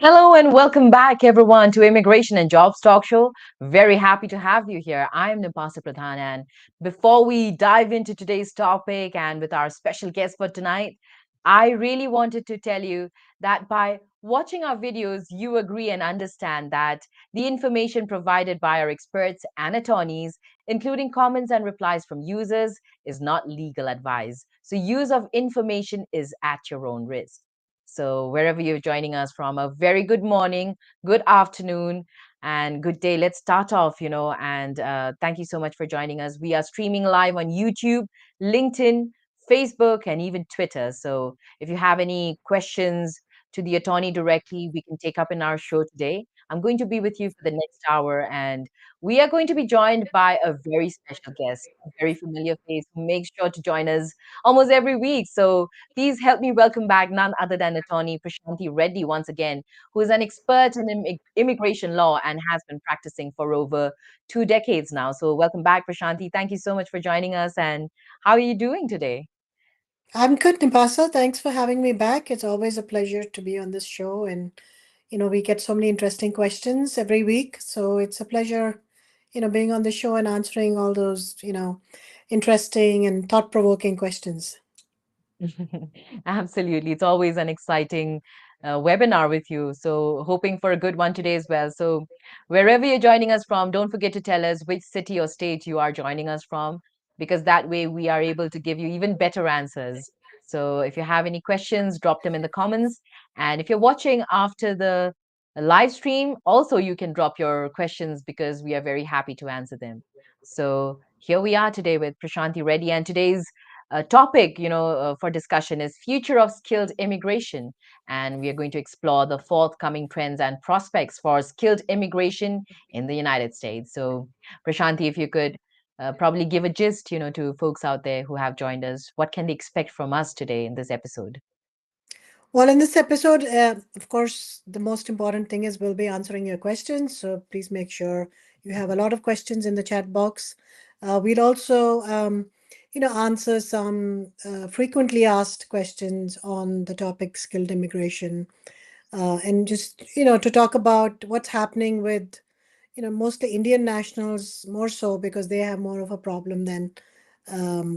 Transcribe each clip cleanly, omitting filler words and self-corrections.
Hello and welcome back, everyone, to Immigration and Jobs Talk Show. Very happy to have you here. I'm Nipasa Pradhan, and before we dive into today's topic and with our special guest for tonight, I really wanted to tell you that by watching our videos, you agree and understand that the information provided by our experts and attorneys, including comments and replies from users, is not legal advice. So, use of information is at your own risk. So, wherever you're joining us from, a very good morning, good afternoon, and good day. Let's start off, and thank you so much for joining us. We are streaming live on YouTube, LinkedIn, Facebook, and even Twitter. So, if you have any questions to the attorney directly, we can take up in our show today. I'm going to be with you for the next hour, and we are going to be joined by a very special guest, a very familiar face who makes sure to join us almost every week. So, please help me welcome back none other than attorney Prashanthi Reddy once again, who is an expert in immigration law and has been practicing for over 2 decades now. So, welcome back, Prashanthi. Thank you so much for joining us. And how are you doing today? I'm good, Nipasa. Thanks for having me back. It's always a pleasure to be on this show. And, we get so many interesting questions every week. So it's a pleasure, being on the show and answering all those, interesting and thought-provoking questions. Absolutely. It's always an exciting webinar with you. So, hoping for a good one today as well. So, wherever you're joining us from, don't forget to tell us which city or state you are joining us from, because that way we are able to give you even better answers. So, if you have any questions, drop them in the comments. And if you're watching after the live stream, also you can drop your questions because we are very happy to answer them. So, here we are today with Prashanthi Reddy, and today's topic, for discussion is future of skilled immigration, and we are going to explore the forthcoming trends and prospects for skilled immigration in the United States. So, Prashanthi, if you could probably give a gist, to folks out there who have joined us, what can they expect from us today in this episode? Well, in this episode, of course, the most important thing is we'll be answering your questions. So please make sure you have a lot of questions in the chat box. We'll also, answer some frequently asked questions on the topic skilled immigration, and just to talk about what's happening with mostly Indian nationals, more so because they have more of a problem than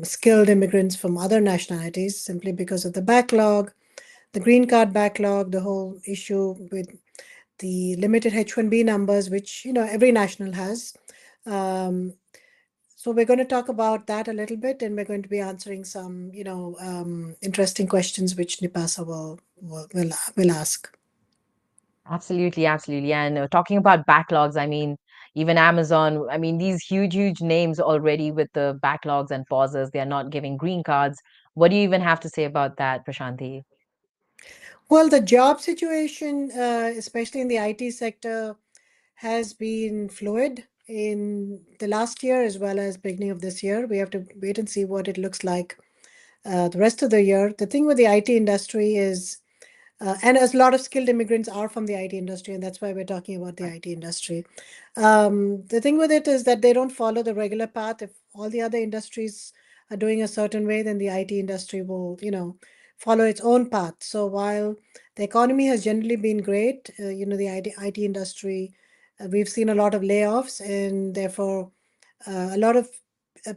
skilled immigrants from other nationalities, simply because of the backlog, the green card backlog, the whole issue with the limited H-1B numbers, which every national has. Um, so we're going to talk about that a little bit, and we're going to be answering some interesting questions which Nipasa will ask. Absolutely, absolutely. And talking about backlogs, I mean, even Amazon, I mean, these huge, huge names already with the backlogs and pauses, they are not giving green cards. What do you even have to say about that, Prashanthi? Well, the job situation, especially in the IT sector, has been fluid in the last year as well as beginning of this year. We have to wait and see what it looks like the rest of the year. The thing with the IT industry is, and as a lot of skilled immigrants are from the IT industry, and that's why we're talking about the Right. IT industry. The thing with it is that they don't follow the regular path. If all the other industries are doing a certain way, then the IT industry will, follow its own path. So while the economy has generally been great, the IT industry, we've seen a lot of layoffs, and therefore a lot of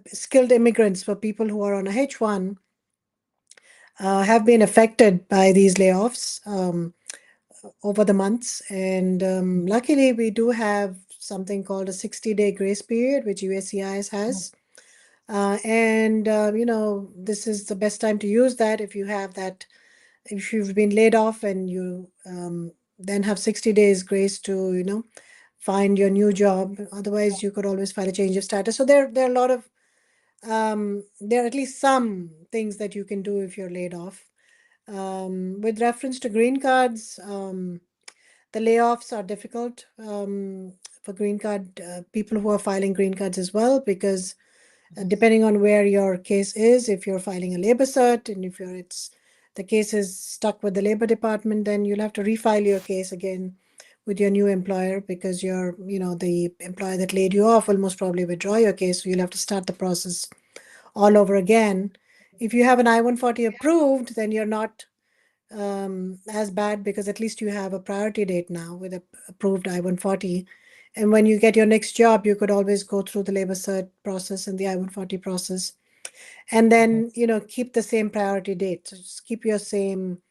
skilled immigrants for people who are on a H1 have been affected by these layoffs over the months. And luckily, we do have something called a 60-day grace period, which USCIS Mhm. has. And, this is the best time to use that if you have that, if you've been laid off and you then have 60 days grace to, find your new job. Otherwise, you could always file a change of status. So there are a lot of, there are at least some things that you can do if you're laid off. With reference to green cards, the layoffs are difficult for green card people who are filing green cards as well, because depending on where your case is, if you're filing a labor cert and if it's the case is stuck with the labor department, then you'll have to refile your case again with your new employer, because the employer that laid you off will most probably withdraw your case. So you'll have to start the process all over again. If you have an I-140 approved, then you're not as bad because at least you have a priority date now with a approved I-140. And when you get your next job, you could always go through the labor cert process and the I-140 process, and Mhm. then keep the same priority date. So just keep your same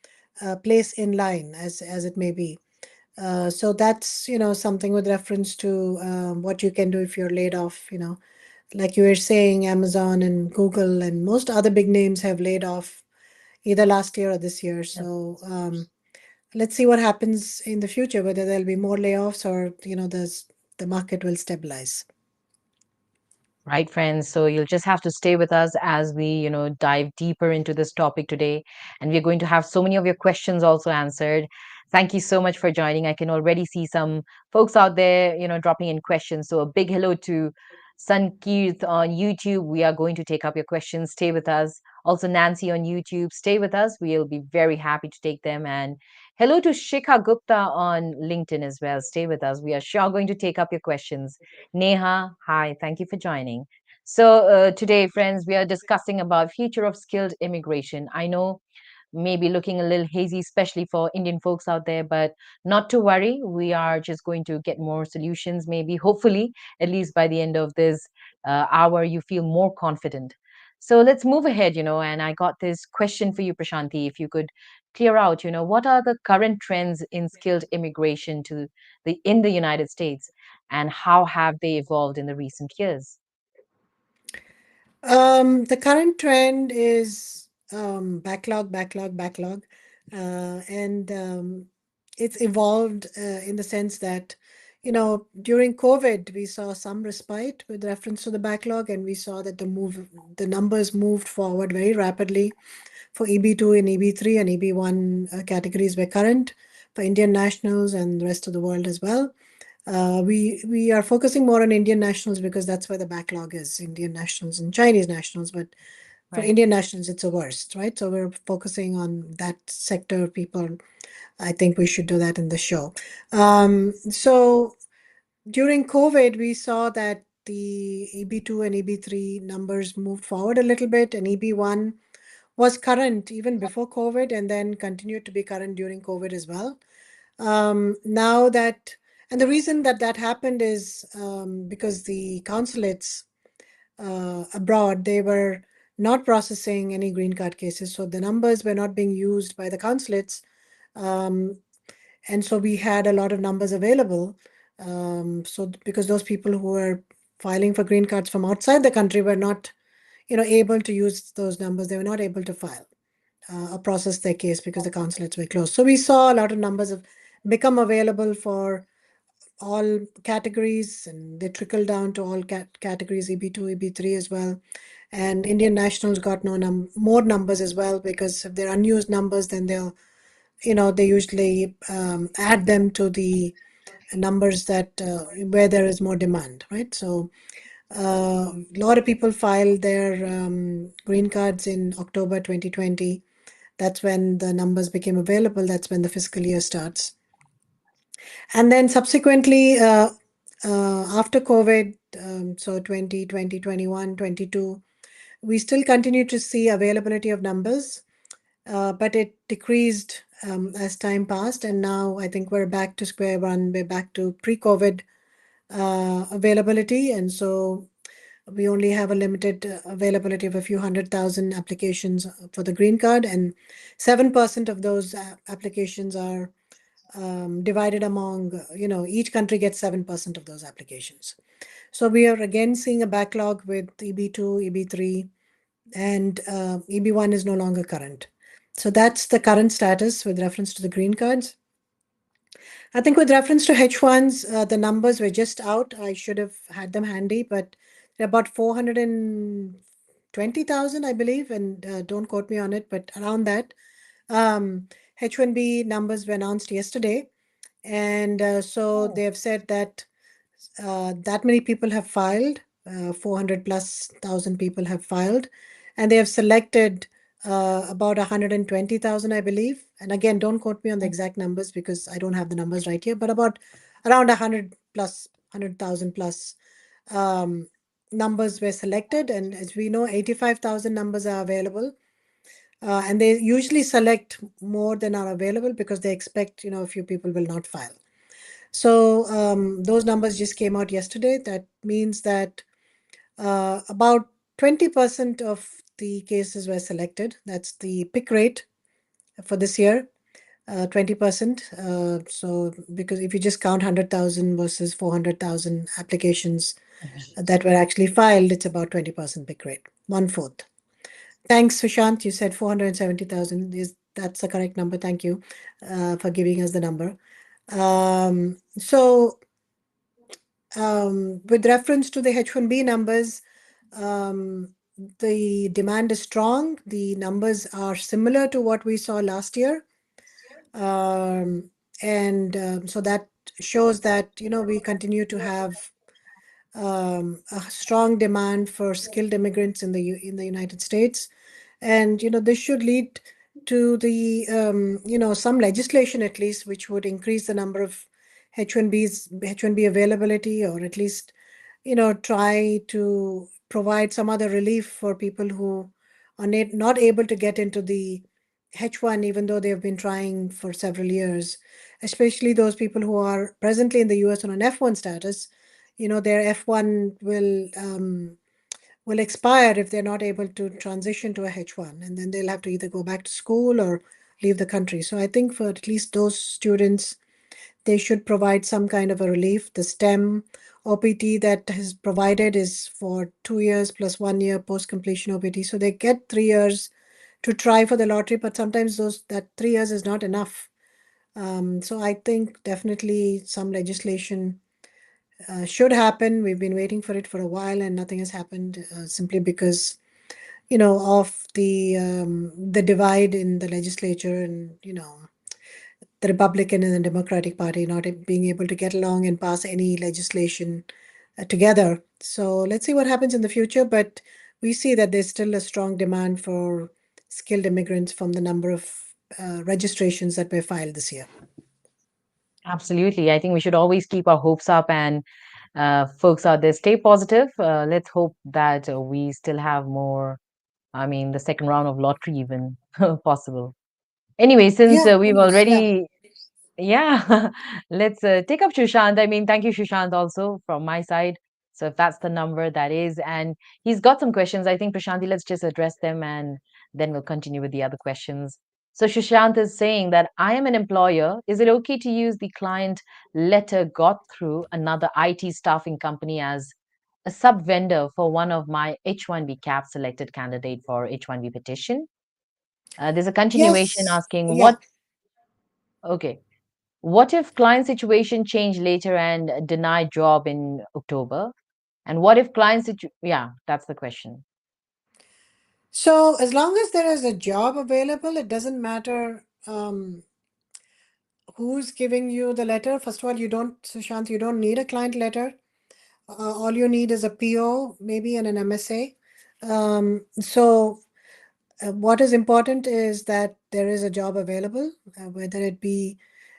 place in line as it may be. So that's something with reference to what you can do if you're laid off. Like you were saying, Amazon and Google and most other big names have laid off either last year or this year. Yeah. So let's see what happens in the future, whether there'll be more layoffs or the market will stabilize. Right, friends. So you'll just have to stay with us as we, dive deeper into this topic today. And we're going to have so many of your questions also answered. Thank you so much for joining. I can already see some folks out there, dropping in questions. So a big hello to Sankeeth on YouTube. We are going to take up your questions. Stay with us. Also, Nancy on YouTube. Stay with us. We'll be very happy to take them. And hello to Shikha Gupta on LinkedIn as well. Stay with us. We are sure going to take up your questions. Neha, hi, thank you for joining. So today, friends, we are discussing about future of skilled immigration. I know maybe looking a little hazy, especially for Indian folks out there, but not to worry. We are just going to get more solutions, maybe, hopefully, at least by the end of this hour, you feel more confident. So let's move ahead, and I got this question for you, Prashanthi. If you could clear out, what are the current trends in skilled immigration to in the United States, and how have they evolved in the recent years? The current trend is backlog, backlog, backlog, and it's evolved in the sense that, during COVID, we saw some respite with reference to the backlog, and we saw that the numbers moved forward very rapidly for EB2 and EB3 and EB1 categories were current for Indian nationals and the rest of the world as well. We are focusing more on Indian nationals because that's where the backlog is, Indian nationals and Chinese nationals. But for Right. Indian nationals, it's the worst, right? So we're focusing on that sector of people. I think we should do that in the show. So during COVID, we saw that the EB2 and EB3 numbers moved forward a little bit, and EB1 was current even before COVID and then continued to be current during COVID as well. Now that, and the reason that that happened is because the consulates abroad, they were not processing any green card cases. So the numbers were not being used by the consulates. Um, and so we had a lot of numbers available. So because those people who were filing for green cards from outside the country were not, able to use those numbers, they were not able to file or process their case because the consulates were closed. So we saw a lot of numbers have become available for all categories, and they trickle down to all categories, EB2, EB3 as well. And Indian nationals got no more numbers as well, because if they're unused numbers, then they usually add them to the numbers that where there is more demand, right? So a lot of people filed their green cards in October 2020. That's when the numbers became available. That's when the fiscal year starts. And then subsequently, after COVID, so 2020, 21, 22, we still continue to see availability of numbers, but it decreased as time passed. And now I think we're back to square one. We're back to pre-COVID availability. And so we only have a limited availability of a few 100,000 applications for the green card, and 7% of those applications are divided among, each country gets 7% of those applications. So we are again seeing a backlog with EB2, EB3, and EB1 is no longer current. So that's the current status with reference to the green cards. I think with reference to H1s, the numbers were just out. I should have had them handy, but they're about 420,000, I believe, and don't quote me on it, but around that. Um, H1B numbers were announced yesterday, and so Oh, they have said that that many people have filed, 400 plus thousand people have filed, and they have selected about 120,000, I believe. And again, don't quote me on the mm, exact numbers because I don't have the numbers right here, but about around 100 plus, 100,000 plus numbers were selected. And as we know, 85,000 numbers are available. And they usually select more than are available because they expect, a few people will not file. So those numbers just came out yesterday. That means that about 20% of the cases were selected. That's the pick rate for this year, 20%. So because if you just count 100,000 versus 400,000 applications that were actually filed, it's about 20% pick rate, one fourth. Thanks, Sushant. You said 470,000. Is That's the correct number? Thank you for giving us the number. With reference to the H1B numbers, um, the demand is strong. The numbers are similar to what we saw last year. Um, and so that shows that, we continue to have a strong demand for skilled immigrants in in the United States, and this should lead to the some legislation at least which would increase the number of H1B availability, or at least try to provide some other relief for people who are not able to get into the H1 even though they have been trying for several years, especially those people who are presently in the US on an F1 status. Their F1 will expire if they're not able to transition to a H1, and then they'll have to either go back to school or leave the country. So I think for at least those students, they should provide some kind of a relief. The STEM OPT that is provided is for 2 years plus 1 year post completion OPT. So they get 3 years to try for the lottery, but sometimes that 3 years is not enough. So I think definitely some legislation should happen. We've been waiting for it for a while, and nothing has happened simply because of the divide in the legislature, and the Republican and the Democratic Party not being able to get along and pass any legislation together. So let's see what happens in the future. But we see that there's still a strong demand for skilled immigrants from the number of registrations that were filed this year. Absolutely. I think we should always keep our hopes up, and folks out there, stay positive. Let's hope that we still have more. I mean, the second round of lottery even possible. Anyway, since Yeah, who we've knows? Yeah. already, yeah, let's take up Shushant. I mean, thank you, Shushant, also from my side. So if that's the number, that is, and he's got some questions. I think Prashanthi, let's just address them, and then we'll continue with the other questions. So Shushant is saying that I am an employer. Is it okay to use the client letter got through another IT staffing company as a sub vendor for one of my H1B cap selected candidate for H1B petition? There's a continuation Yes. asking Yeah. what, okay, what if client situation change later and deny job in October? And what if yeah, that's the question. So as long as there is a job available, it doesn't matter who's giving you the letter. First of all, Sushant, you don't need a client letter. All you need is a PO, maybe, and an MSA. What is important is that there is a job available, whether it be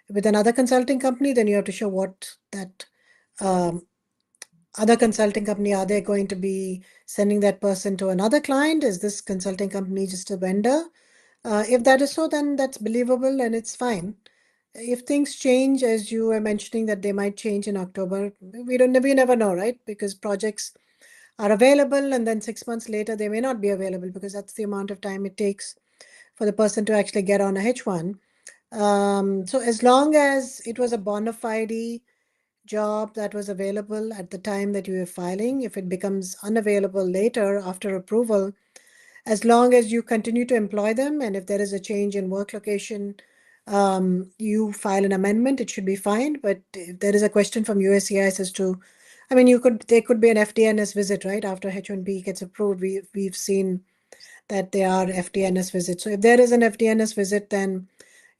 with another consulting company, then you have to show what that um, other consulting company, are they going to be sending that person to another client? Is this consulting company just a vendor? If that is so, then that's believable and it's fine. If things change, as you were mentioning, that they might change in October, we never know, right? Because projects are available, and then 6 months later they may not be available because that's the amount of time it takes for the person to actually get on a H1. So as long as it was a bona fide job that was available at the time that you were filing, if it becomes unavailable later after approval, as long as you continue to employ them, and if there is a change in work location, you file an amendment, it should be fine. But if there is a question from USCIS as to, I mean, there could be an FDNS visit, right? After H1B gets approved, we've seen that there are FDNS visits. So if there is an FDNS visit, then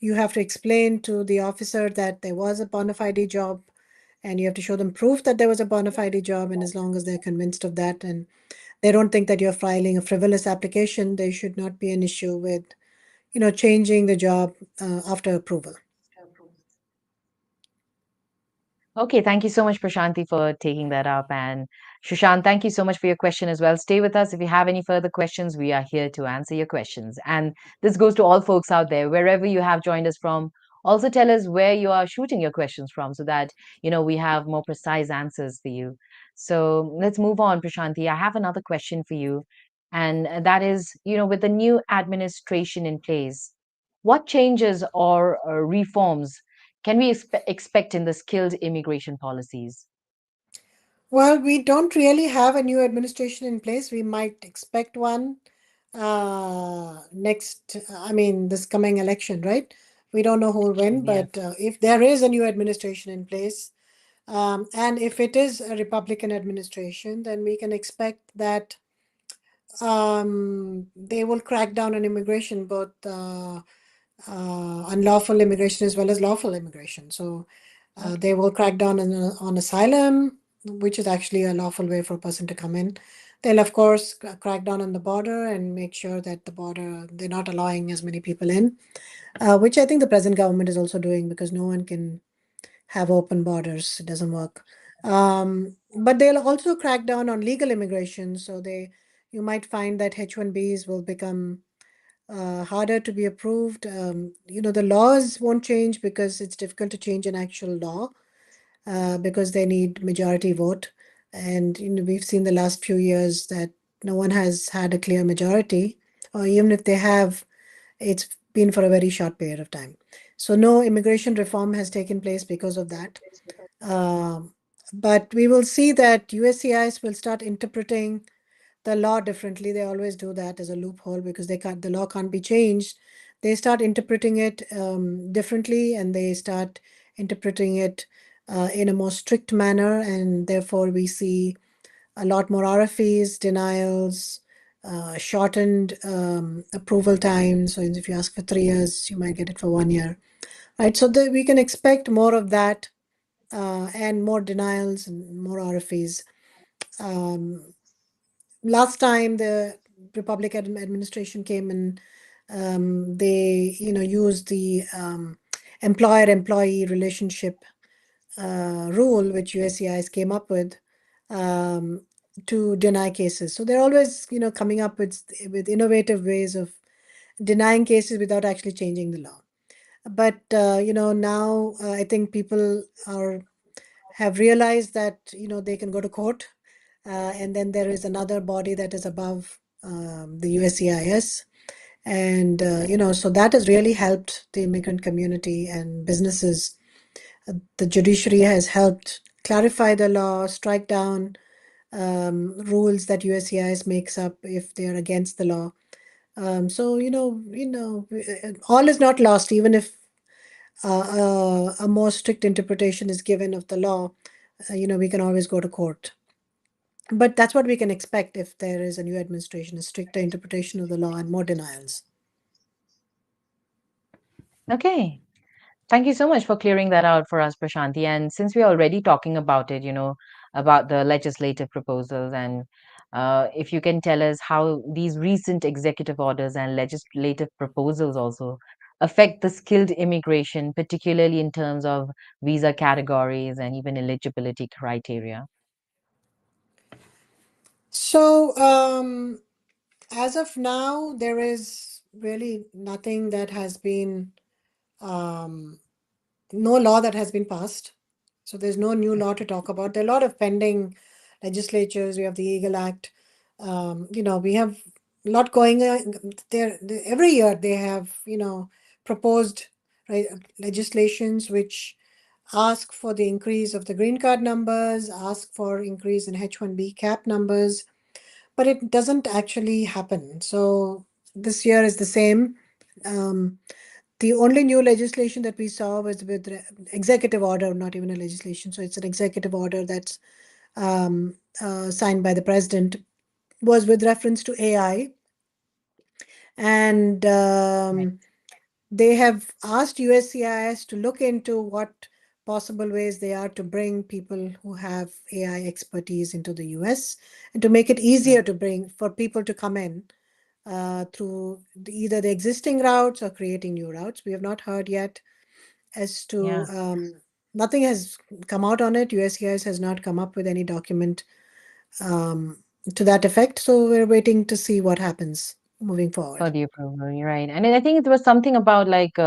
you have to explain to the officer that there was a bona fide job, and you have to show them proof that there was a bona fide job. And as long as they're convinced of that and they don't think that you're filing a frivolous application, there should not be an issue with changing the job after approval. Okay, thank you so much, Prashanthi, for taking that up. And Shushant, thank you so much for your question as well. Stay with us. If you have any further questions, we are here to answer your questions. And this goes to all folks out there, wherever you have joined us from. Also, tell us where you are shooting your questions from so that, we have more precise answers for you. So let's move on, Prashanthi. I have another question for you. And that is, with the new administration in place, what changes or reforms can we expect in the skilled immigration policies? Well, we don't really have a new administration in place. We might expect one next, I mean, this coming election, right? We don't know who will win, Yes. but if there is a new administration in place, and if it is a Republican administration, then we can expect that they will crack down on immigration, both unlawful immigration as well as lawful immigration. So they will crack down on asylum, which is actually a lawful way for a person to come in. They'll, of course, crack down on the border and make sure that the border, they're not allowing as many people in, which I think the present government is also doing because no one can have open borders. It doesn't work. But they'll also crack down on legal immigration. So you might find that H-1Bs will become harder to be approved. The laws won't change because it's difficult to change an actual law because they need majority vote. And we've seen the last few years that no one has had a clear majority, or even if they have, it's been for a very short period of time. So no immigration reform has taken place because of that. Um, but we will see that USCIS will start interpreting the law differently. They always do that as a loophole because the law can't be changed. They start interpreting it differently, and they start interpreting it in a more strict manner, and therefore we see a lot more RFEs, denials, shortened approval time. So if you ask for 3 years, you might get it for 1 year, right? So we can expect more of that and more denials and more RFEs. Um, Last time the Republican administration came in, they used the employer-employee relationship rule, which USCIS came up with, um, to deny cases. So they're always coming up with innovative ways of denying cases without actually changing the law. But now I think people are have realized that they can go to court, and then there is another body that is above the USCIS, and so that has really helped the immigrant community and businesses. The judiciary has helped clarify the law, strike down rules that USCIS makes up if they are against the law. So all is not lost, even if a more strict interpretation is given of the law. We can always go to court. But that's what we can expect if there is a new administration, a stricter interpretation of the law and more denials. Okay. Thank you so much for clearing that out for us, Prashanthi. And since we're already talking about it, about the legislative proposals, and if you can tell us how these recent executive orders and legislative proposals also affect the skilled immigration, particularly in terms of visa categories and even eligibility criteria. So, as of now, there is really nothing that has been, um, no law that has been passed. So there's no new law to talk about. There are a lot of pending legislatures. We have the Eagle Act. We have a lot going on there. Every year they have, proposed, right, legislations which ask for the increase of the green card numbers, ask for increase in H-1B cap numbers, but it doesn't actually happen. So this year is the same. Um, the only new legislation that we saw was with executive order, not even a legislation. So it's an executive order that's signed by the president, was with reference to AI. And Right. they have asked USCIS to look into what possible ways they are to bring people who have AI expertise into the US and to make it Yeah. easier to bring for people to come in through either the existing routes or creating new routes. We have not heard yet as to, Yeah. nothing has come out on it. USCIS has not come up with any document um, to that effect. So we're waiting to see what happens moving For forward. the approval, you're right. And then I think it was something about like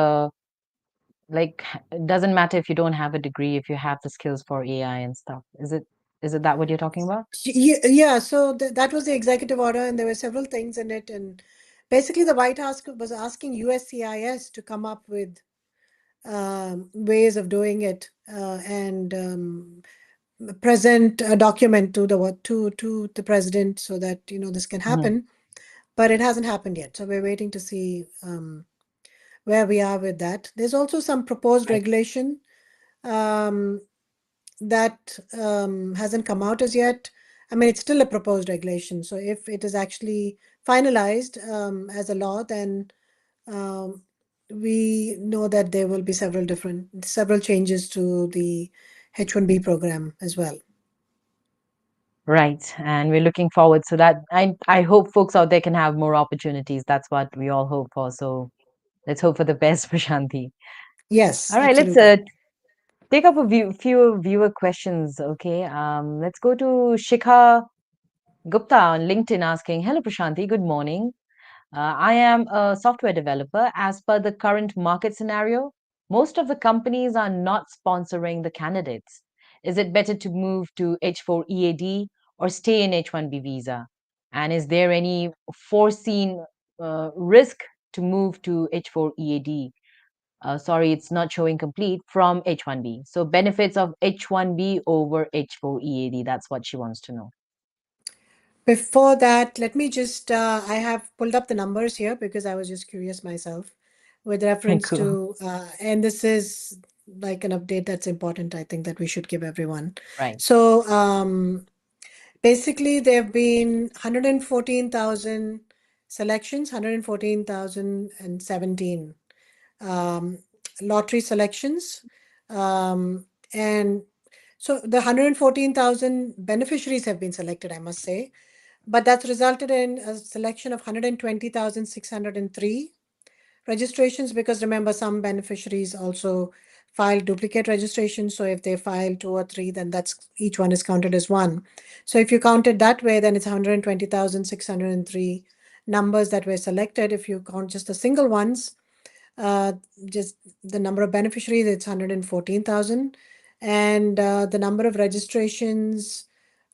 it doesn't matter if you don't have a degree if you have the skills for AI and stuff. Is it that what you're talking about? Yeah, so that was the executive order, and there were several things in it. And basically, the White House was asking USCIS to come up with ways of doing it and present a document to the president so that this can Hmm. happen. But it hasn't happened yet, so we're waiting to see where we are with that. There's also some proposed Right. regulation um, that hasn't come out as yet. I mean, it's still a proposed regulation. So if it is actually finalized as a law, then um, we know that there will be several changes to the H-1B program as well. Right. And we're looking forward so that I hope folks out there can have more opportunities. That's what we all hope for. So let's hope for the best, Prashanti. Yes, All right, let's absolutely. take up few viewer questions. Okay. Let's go to Shikha Gupta on LinkedIn asking, "Hello, Prashanti. Good morning. I am a software developer. As per the current market scenario, most of the companies are not sponsoring the candidates. Is it better to move to H4 EAD or stay in H1B visa? And is there any foreseen risk to move to H4 EAD? Sorry, it's not showing complete from H1B. So benefits of H1B over H4 EAD. That's what she wants to know." Before that, let me just, I have pulled up the numbers here because I was just curious myself with reference Cool. to, and this is like an update that's important, I think, that we should give everyone. Right. So basically, there have been 114,000 selections, 114,017 um, lottery selections. Um, and so the 114,000 beneficiaries have been selected, I must say, but that's resulted in a selection of 120,603 registrations because remember, some beneficiaries also file duplicate registrations. So if they file two or three, then that's each one is counted as one. So if you count it that way, then it's 120,603 numbers that were selected. If you count just the single ones, uh, just the number of beneficiaries, it's 114,000. And the number of registrations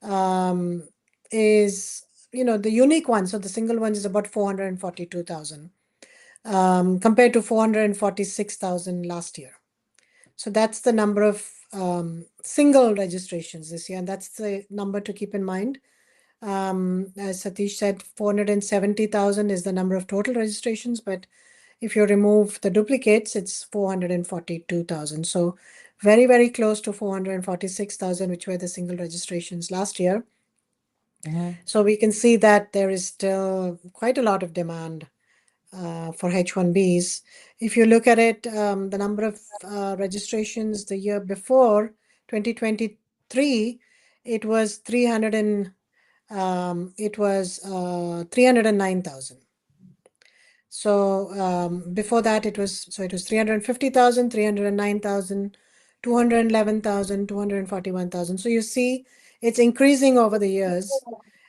um, is, the unique one. So the single one is about 442,000 compared to 446,000 last year. So that's the number of single registrations this year. And that's the number to keep in mind. As Satish said, 470,000 is the number of total registrations, but if you remove the duplicates, it's 442,000. So very, very close to 446,000, which were the single registrations last year. Hmm. So we can see that there is still quite a lot of demand for H-1Bs. If you look at it, the number of registrations the year before, 2023, it was 309,000. So before that, it was 350,000, 309,000, 211,000, 241,000. So you see, it's increasing over the years.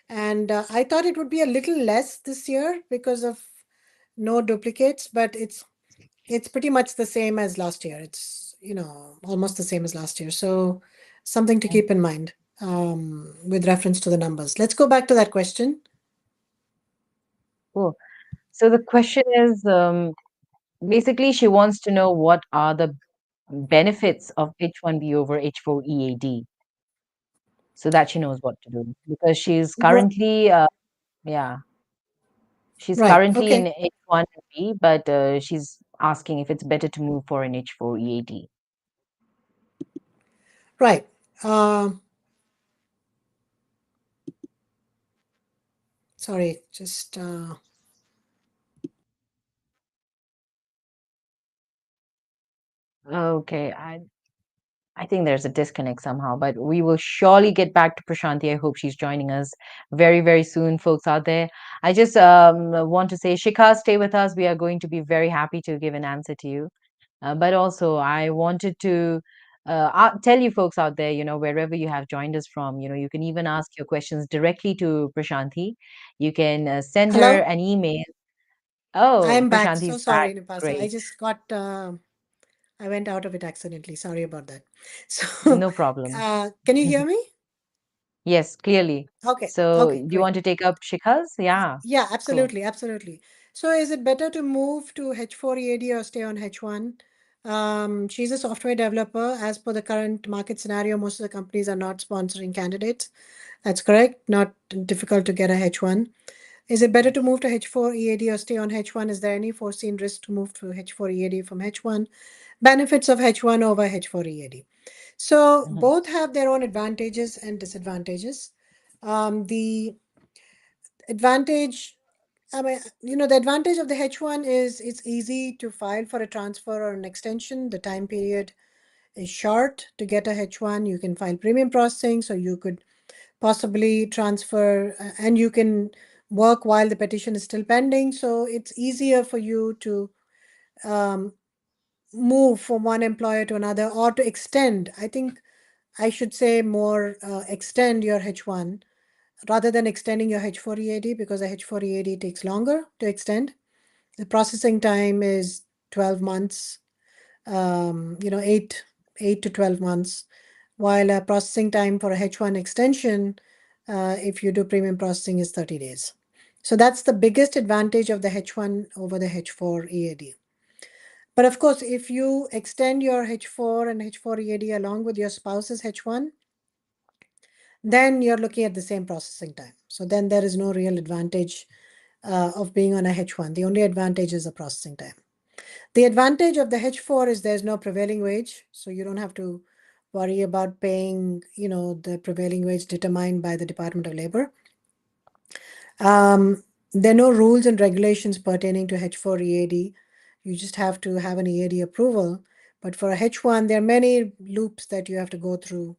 And I thought it would be a little less this year because of no duplicates, but it's pretty much the same as last year. It's almost the same as last year. So something to keep in mind with reference to the numbers. Let's go back to that question. Cool. So the question is, basically, she wants to know what are the benefits of H1B over H4 EAD so that she knows what to do because yeah, she's Right. currently in Okay. H1B, but she's asking if it's better to move for an H4 EAD. Right. Um, Sorry. Just Okay, I think there's a disconnect somehow, but we will surely get back to Prashanti. I hope she's joining us very, very soon, folks out there. I just want to say, Shikha, stay with us. We are going to be very happy to give an answer to you. But also, I wanted to I'll tell you folks out there, wherever you have joined us from, you can even ask your questions directly to Prashanthi. You can send her Hello, an email. Oh, I'm back. Prashanthi So is back. sorry, Nipasa. I Great. just got, I went out of it accidentally. Sorry about that. So, No problem. can you hear me? Yes, clearly. Okay, So, okay, do you great. want to take up Shikha's? Yeah, Yeah, cool. absolutely, absolutely. So, is it better to move to H4 EAD or stay on H1? She's a software developer. As per the current market scenario, most of the companies are not sponsoring candidates. That's correct. Not difficult to get a H1. Is it better to move to H4 EAD or stay on H1? Is there any foreseen risk to move to H4 EAD from H1? Benefits of H1 over H4 EAD. So Mhm, both have their own advantages and disadvantages. The advantage, I mean, the advantage of the H1 is it's easy to file for a transfer or an extension. The time period is short to get a H1. You can file premium processing, so you could possibly transfer and you can work while the petition is still pending. So it's easier for you to um, move from one employer to another or to extend. I think I should say more extend your H1 rather than extending your H4 EAD because a H4 EAD takes longer to extend. The processing time is 12 months, 8 to 12 months, while a processing time for a H1 extension, if you do premium processing, is 30 days. So that's the biggest advantage of the H1 over the H4 EAD. But of course, if you extend your H4 and H4 EAD along with your spouse's H1, then you're looking at the same processing time. So then there is no real advantage of being on a H1. The only advantage is the processing time. The advantage of the H4 is there's no prevailing wage, so you don't have to worry about paying, the prevailing wage determined by the Department of Labor. Um, there are no rules and regulations pertaining to H4 EAD. You just have to have an EAD approval. But for a H1, there are many loops that you have to go through.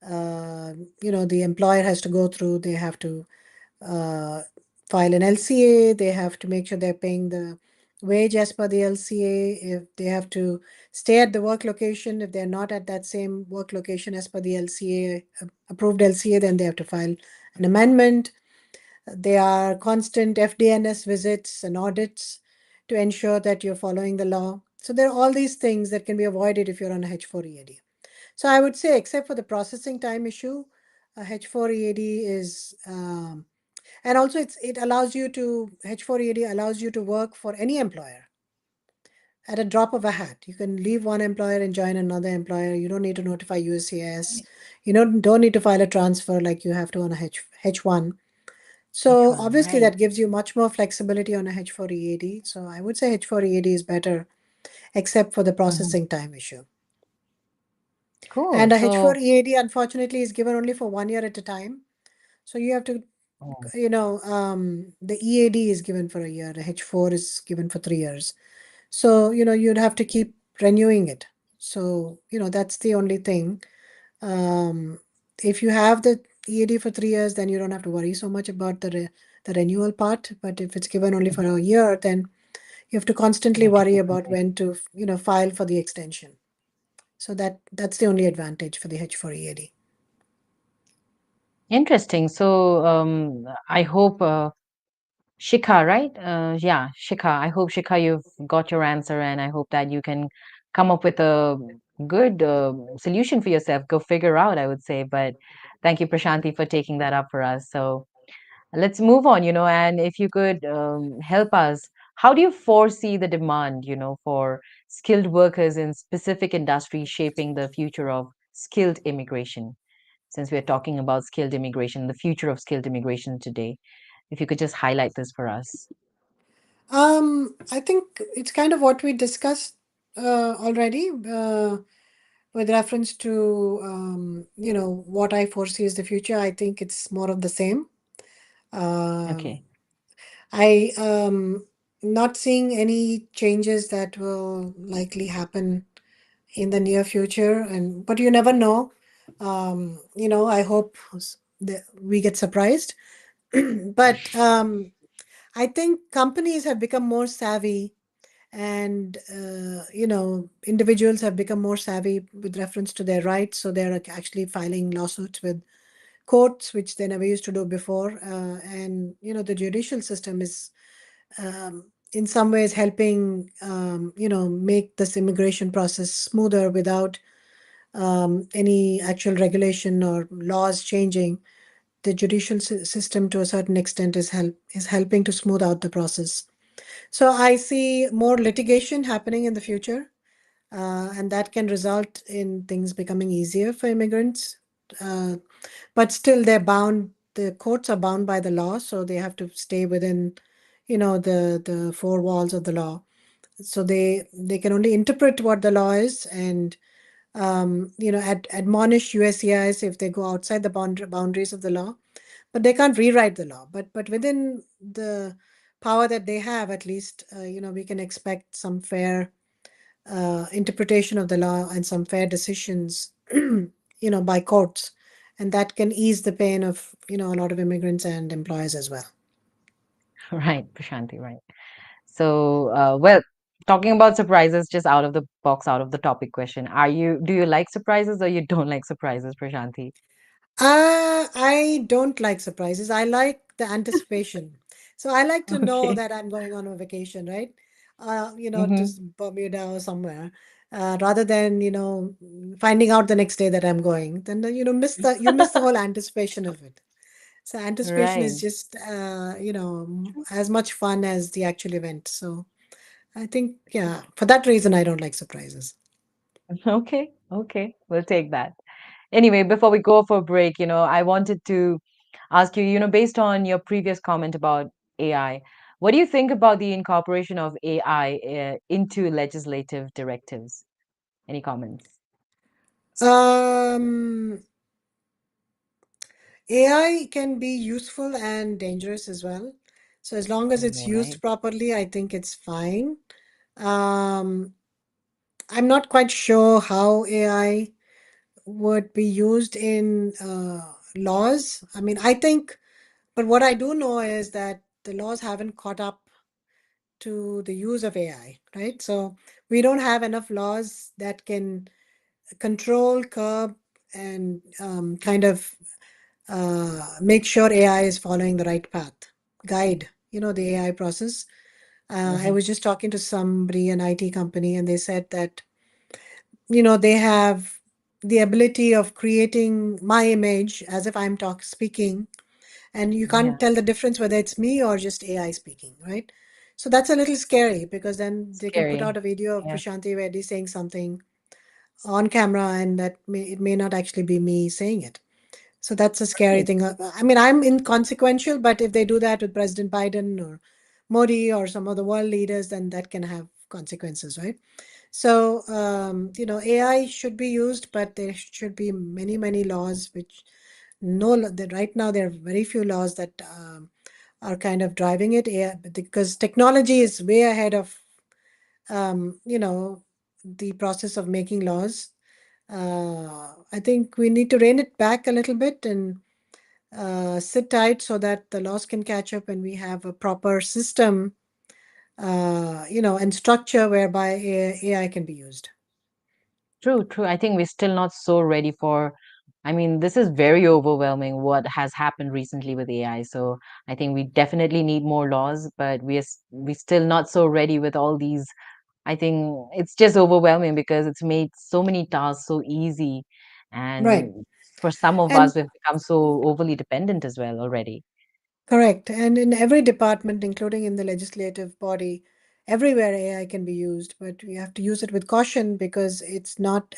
The employer has to go through. They have to uh, file an LCA. They have to make sure they're paying the wage as per the LCA. If they have to stay at the work location, if they're not at that same work location as per the LCA, approved LCA, then they have to file an amendment. There are constant FDNS visits and audits to ensure that you're following the law. So there are all these things that can be avoided if you're on a H4 EAD. So I would say, except for the processing time issue, a H4 EAD is and also it allows you to H4 EAD allows you to work for any employer at a drop of a hat. You can leave one employer and join another employer. You don't need to notify USCIS. You don't need to file a transfer like you have to on a H1. So H1, obviously right. that gives you much more flexibility on a H4 EAD. So I would say H4 EAD is better except for the Mhm. processing time issue. Cool. And a H4 So, EAD unfortunately is given only for 1 year at a time. So you have to oh, the EAD is given for a year, the H4 is given for 3 years. So, you'd have to keep renewing it. So, that's the only thing. Um, if you have the EAD for 3 years, then you don't have to worry so much about the renewal part. But if it's given only for mhm, a year, then you have to you constantly have to worry keep about renewing. when to, file for the extension. So that's the only advantage for the H4 EAD. Interesting. So, I hope Shikha, right? Yeah, Shikha. I hope Shikha, you've got your answer, and I hope that you can come up with a good solution for yourself. Go figure out, I would say. But thank you, Prashanthi, for taking that up for us. So let's move on, and if you could help us, how do you foresee the demand, for skilled workers in specific industries shaping the future of skilled immigration? Since we're talking about skilled immigration, the future of skilled immigration today, if you could just highlight this for us. I think it's kind of what we discussed already with reference to what I foresee as the future. I think it's more of the same. Um, Okay. I not seeing any changes that will likely happen in the near future, and but you never know. I hope that we get surprised. But I think companies have become more savvy and individuals have become more savvy with reference to their rights, so they're actually filing lawsuits with courts, which they never used to do before. And the judicial system is in some ways helping make this immigration process smoother without any actual regulation or laws changing. The judicial system to a certain extent is helping to smooth out the process. So I see more litigation happening in the future, and that can result in things becoming easier for immigrants. Uh, but still, they're bound. The courts are bound by the law, so they have to stay within, the four walls of the law. So they can only interpret what the law is, and admonish USCIS if they go outside the boundaries of the law, but they can't rewrite the law. But within the power that they have, at least we can expect some fair interpretation of the law and some fair decisions, by courts, and that can ease the pain of a lot of immigrants and employers as well. Right, Prashanthi, right. So, well, talking about surprises, just out of the box, out of the topic question, do you like surprises or you don't like surprises, Prashanthi? I don't like surprises. I like the anticipation. So I like to know Okay. that I'm going on a vacation, right? To Mm-hmm. Bermuda or somewhere, rather than finding out the next day that I'm going. Then you miss the whole anticipation of it. So anticipation is Right. just as much fun as the actual event. So I think, yeah, for that reason I don't like surprises. Okay. Okay. We'll take that. Anyway, before we go for a break, I wanted to ask you, based on your previous comment about AI, what do you think about the incorporation of AI into legislative directives? Any comments? Um, AI can be useful and dangerous as well. So as long as I it's know, right? used properly, I think it's fine. Um, I'm not quite sure how AI would be used in laws. I mean, I think, but what I do know is that the laws haven't caught up to the use of AI, right? So we don't have enough laws that can control, curb, and kind of make sure AI is following the right path, guide, the AI process. I Hmm. was just talking to somebody, an IT company, and they said that, they have the ability of creating my image as if I'm speaking, and you Yeah. can't tell the difference whether it's me or just AI speaking, right? So that's a little scary because then they can put Scary. out a video of Yeah. Prashanthi Reddy saying something on camera, and it may not actually be me saying it. So that's a scary Right. thing. I mean, I'm inconsequential, but if they do that with President Biden or Modi or some of the world leaders, then that can have consequences, right? So, AI should be used, but there should be many, many laws which that right now there are very few laws that are kind of driving it. AI, because technology is way ahead of um, you know the process of making laws. I think we need to rein it back a little bit and sit tight so that the laws can catch up and we have a proper system, and structure whereby AI can be used. True, true. I think we're still not so ready for, I mean, this is very overwhelming what has happened recently with AI. So I think we definitely need more laws, but we're still not so ready with all these. I think it's just overwhelming because it's made so many tasks so easy. Right. And for some of And us, we've become so overly dependent as well already. correct. And in every department, including in the legislative body, everywhere AI can be used, but we have to use it with caution because it's not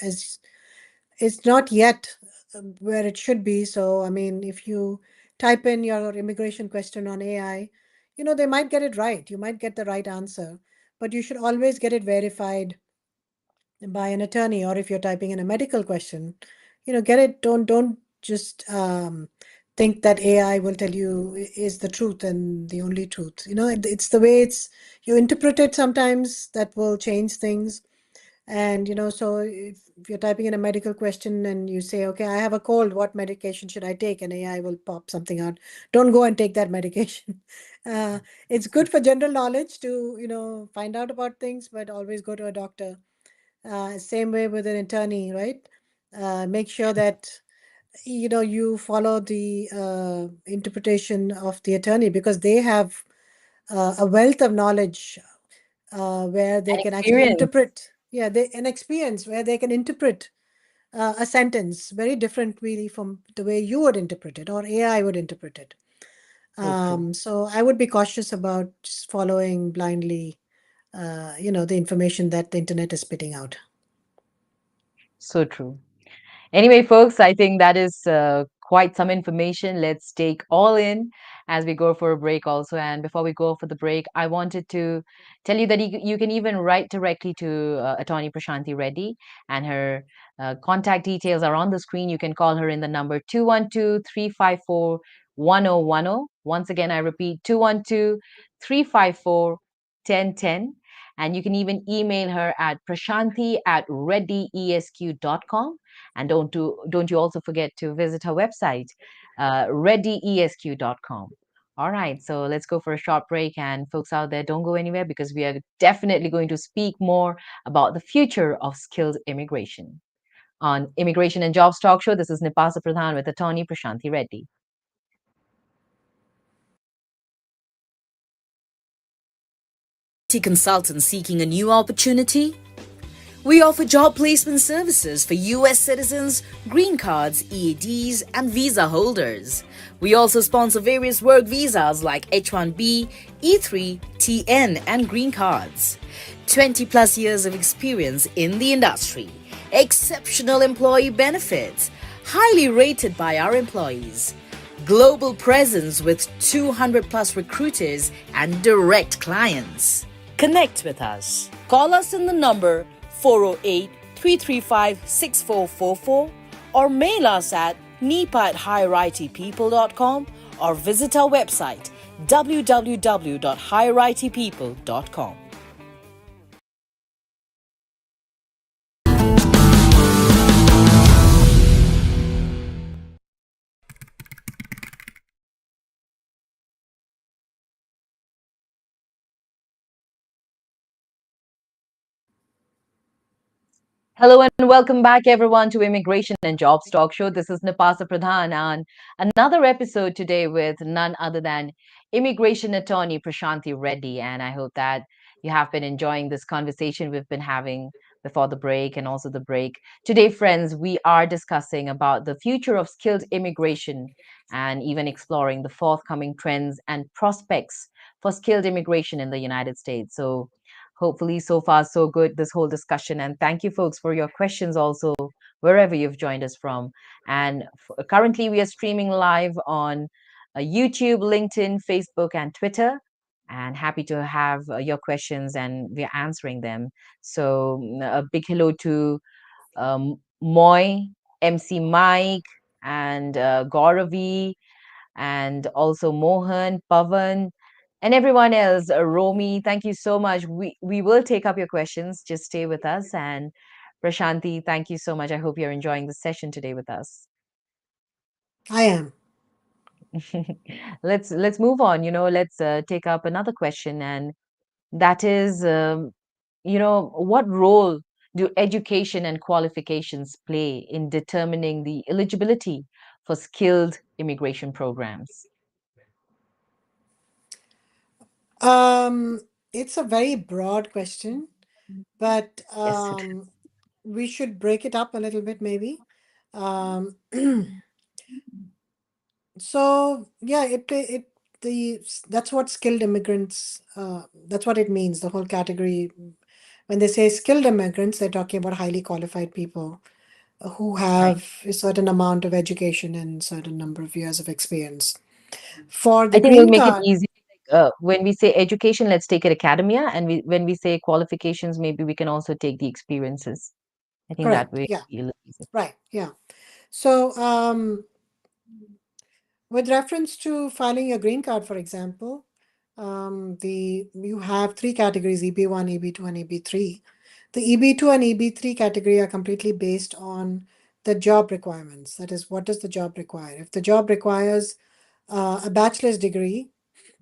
yet where it should be. So, I mean, if you type in your immigration question on AI, they might get it right. You might get the right answer, but you should always get it verified by an attorney, or if you're typing in a medical question, get it. Don't just think that AI will tell you is the truth and the only truth. It's the way it's you interpret it sometimes that will change things. And so if you're typing in a medical question and you say, okay, I have a cold, what medication should I take? And AI will pop something out. Don't go and take that medication. uh, it's good for general knowledge to find out about things, but always go to a doctor. Same way with an attorney, right? Make sure that you follow the interpretation of the attorney, because they have a wealth of knowledge, where they And can actually experience. interpret, yeah, they an experience where they can interpret a sentence very different really from the way you would interpret it or AI would interpret it. So true. So I would be cautious about just following blindly, the information that the internet is spitting out. So true. Anyway, folks, I think that is quite some information. Let's take all in as we go for a break, also. And before we go for the break, I wanted to tell you that you can even write directly to Attorney Prashanthi Reddy, and her contact details are on the screen. You can call her in the number 212-354-1010. Once again, I repeat, 212-354-1010. And you can even email her at prashanthi@reddyesq.com. And don't you also forget to visit her website, reddyesq.com. All right, so let's go for a short break. And folks out there, don't go anywhere, because we are definitely going to speak more about the future of skilled immigration. On Immigration and Jobs Talk Show, this is Nipasa Pradhan with attorney Prashanthi Reddy. Consultant seeking a new opportunity? We offer job placement services for US citizens, green cards, EADs, and visa holders. We also sponsor various work visas like H1B, E3, TN, and green cards. 20 plus years of experience in the industry. Exceptional employee benefits. Highly rated by our employees. Global presence with 200 plus recruiters and direct clients. Connect with us. Call us in the number 408 335 6444 or mail us at nipa@higherightpeople.com or visit our website www.higherightpeople.com. Hello and welcome back, everyone, to Immigration and Jobs Talk Show. This is Nipasa Pradhan, and another episode today with none other than immigration attorney Prashanthi Reddy. And I hope that you have been enjoying this conversation we've been having before the break and also the break. Today, friends, we are discussing about the future of skilled immigration and even exploring the forthcoming trends and prospects for skilled immigration in the United States. So, hopefully, so far, so good, this whole discussion. And thank you, folks, for your questions also, wherever you've joined us from. And currently, we are streaming live on YouTube, LinkedIn, Facebook, and Twitter. And happy to have your questions, and we're answering them. So, a big hello to Moy, MC Mike, and Gauravi, and also Mohan, Pavan, and everyone else. Romy, thank you so much. We will take up your questions. Just stay with us. And Prashanthi, thank you so much. I hope you're enjoying the session today with us. I am. Let's move on. Let's take up another question, and that is, what role do education and qualifications play in determining the eligibility for skilled immigration programs? um it's a very broad question, but Yes, it we should break it up a little bit, maybe. um So yeah, that's what skilled immigrants. That's what it means. The whole category. When they say skilled immigrants, they're talking about highly qualified people who right. have a certain amount of education and certain number of years of experience. For the I think we'll green make it card, easy. When we say education, let's take it academia, and when we say qualifications, maybe we can also take the experiences. I think that correct? way Yeah, it'll be easier. right. Yeah. So with reference to filing a green card, for example, the you have three categories: EB1, EB2, and EB3. The EB2 and EB3 category are completely based on the job requirements. That is, what does the job require? If the job requires a bachelor's degree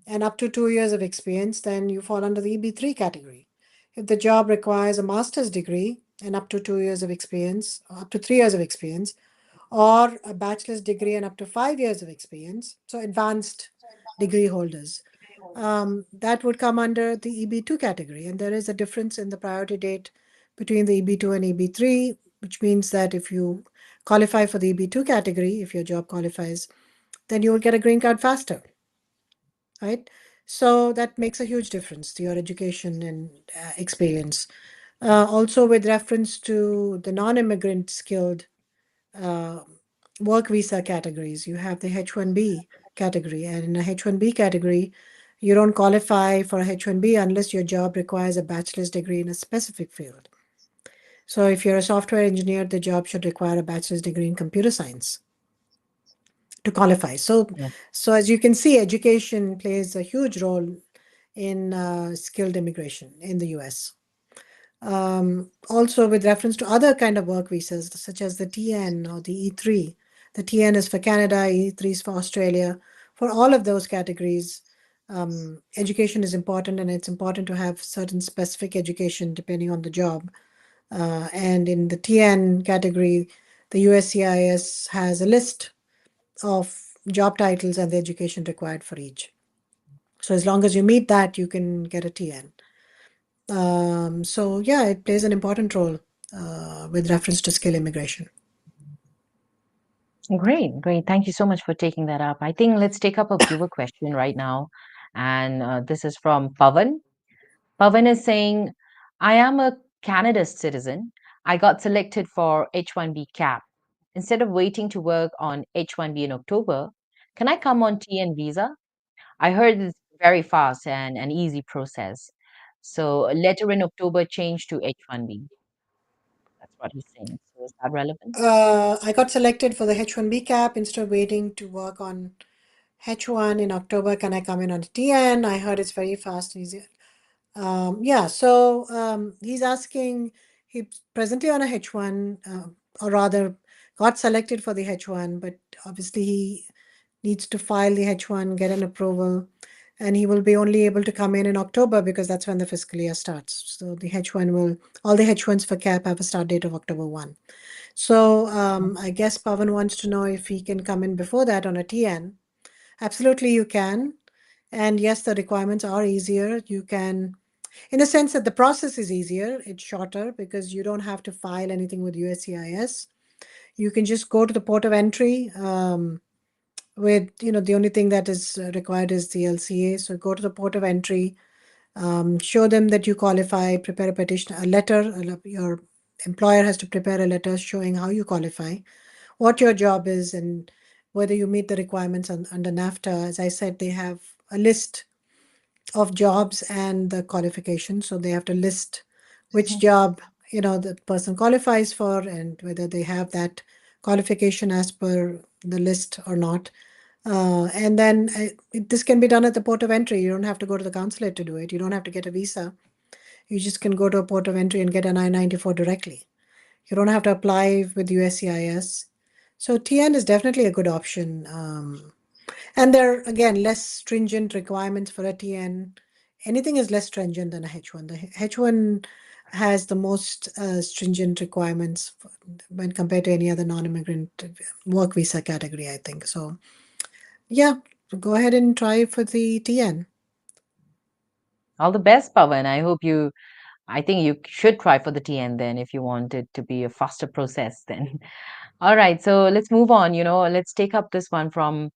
and up to 2 years of experience, then you fall under the EB3 category. If the job requires a master's degree and up to 2 years of experience, or up to 3 years of experience, or a bachelor's degree and up to 5 years of experience, so advanced degree holders, that would come under the EB2 category. And there is a difference in the priority date between the EB2 and EB3, which means that if you qualify for the EB2 category, if your job qualifies, then you will get a green card faster, right? So that makes a huge difference to your education and experience. Also, with reference to the non-immigrant skilled uh, work visa categories. You have the H-1B category, and in a H-1B category, you don't qualify for a H-1B unless your job requires a bachelor's degree in a specific field. So if you're a software engineer, the job should require a bachelor's degree in computer science to qualify. So, Yeah. so as you can see, education plays a huge role in skilled immigration in the US. Also, with reference to other kind of work visas, such as the TN or the E3. The TN is for Canada, E3 is for Australia. For all of those categories, education is important, and it's important to have certain specific education depending on the job. And in the TN category, the USCIS has a list of job titles and the education required for each. So as long as you meet that, you can get a TN. So yeah, it plays an important role with reference to skill immigration. Great, great. Thank you so much for taking that up. I think let's take up a viewer question right now. And this is from Pavan. Pavan is saying, I am a Canada citizen. I got selected for H1B CAP. Instead of waiting to work on H1B in October, can I come on TN visa? I heard it's very fast and an easy process. So later in October, change to H1B. That's what he's saying. So is that relevant? I got selected for the H-1B cap instead of waiting to work on H-1 in October. Can I come in on TN? I heard it's very fast and easy. Yeah, so he's asking, he's presently on a H1, or rather got selected for the H1, but obviously he needs to file the H1, get an approval, and he will be only able to come in October because that's when the fiscal year starts. So the H1 will, all the H1s for CAP have a start date of October 1. So I guess Pavan wants to know if he can come in before that on a TN. Absolutely, you can. And yes, the requirements are easier. You can, in a sense that the process is easier, it's shorter because you don't have to file anything with USCIS. You can just go to the port of entry with, the only thing that is required is the LCA. So go to the port of entry, show them that you qualify, prepare a petition, a letter. Your employer has to prepare a letter showing how you qualify, what your job is, and whether you meet the requirements under NAFTA. As I said, they have a list of jobs and the qualifications. So they have to list which Mhm. job the person qualifies for and whether they have that qualification as per the list or not. And then this can be done at the port of entry. You don't have to go to the consulate to do it. You don't have to get a visa. You just can go to a port of entry and get an I-94 directly. You don't have to apply with USCIS. So TN is definitely a good option. And there are, again, less stringent requirements for a TN. Anything is less stringent than a H1. The H1 has the most stringent requirements when compared to any other non-immigrant work visa category, I think. So, yeah, go ahead and try for the TN. All the best, Pavan. I think you should try for the TN then if you want it to be a faster process then. All right, so let's move on. Let's take up this one from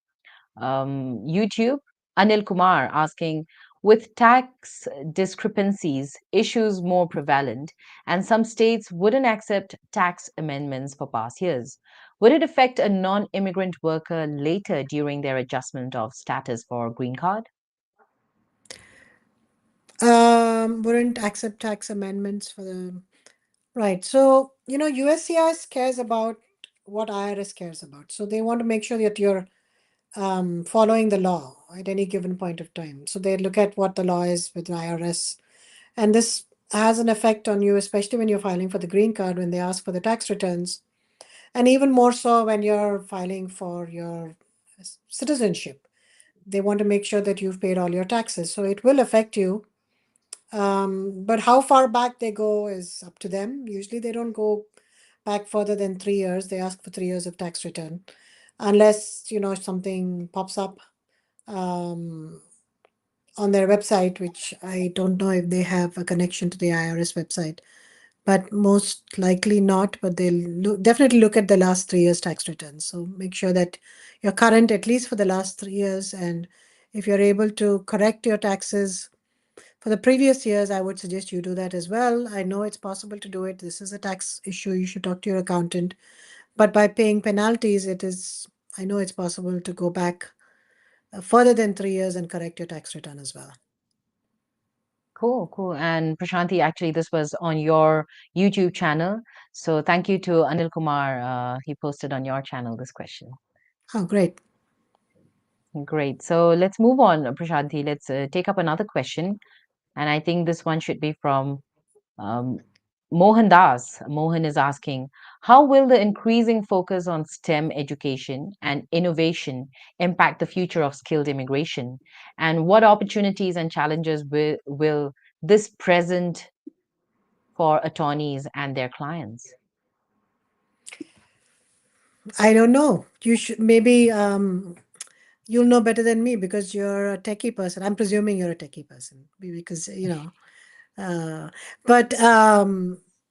YouTube. Anil Kumar asking, with tax discrepancies, issues more prevalent, and some states wouldn't accept tax amendments for past years, would it affect a non-immigrant worker later during their adjustment of status for green card? Wouldn't accept tax amendments for the right. So, USCIS cares about what IRS cares about. So they want to make sure that you're following the law at any given point of time. So they look at what the law is with the IRS. And this has an effect on you, especially when you're filing for the green card, when they ask for the tax returns, and even more so when you're filing for your citizenship. They want to make sure that you've paid all your taxes. So it will affect you. But how far back they go is up to them. Usually they don't go back further than 3 years. They ask for 3 years of tax return, unless something pops up um, on their website, which I don't know if they have a connection to the IRS website, but most likely not. But they'll definitely look at the last 3 years tax returns. So make sure that you're current at least for the last 3 years, and if you're able to correct your taxes for the previous years, I would suggest you do that as well. I know it's possible to do it. This is a tax issue. You should talk to your accountant. But by paying penalties, I know it's possible to go back further than 3 years and correct your tax return as well. Cool, cool. And Prashanthi, actually, this was on your YouTube channel. So thank you to Anil Kumar. He posted on your channel this question. Oh, great. Great. So let's move on, Prashanthi. Let's take up another question. And I think this one should be from um, Mohan Das. Mohan is asking, how will the increasing focus on STEM education and innovation impact the future of skilled immigration? And what opportunities and challenges will this present for attorneys and their clients? I don't know. You should maybe you'll know better than me because you're a techie person. I'm presuming you're a techie person because Uh, but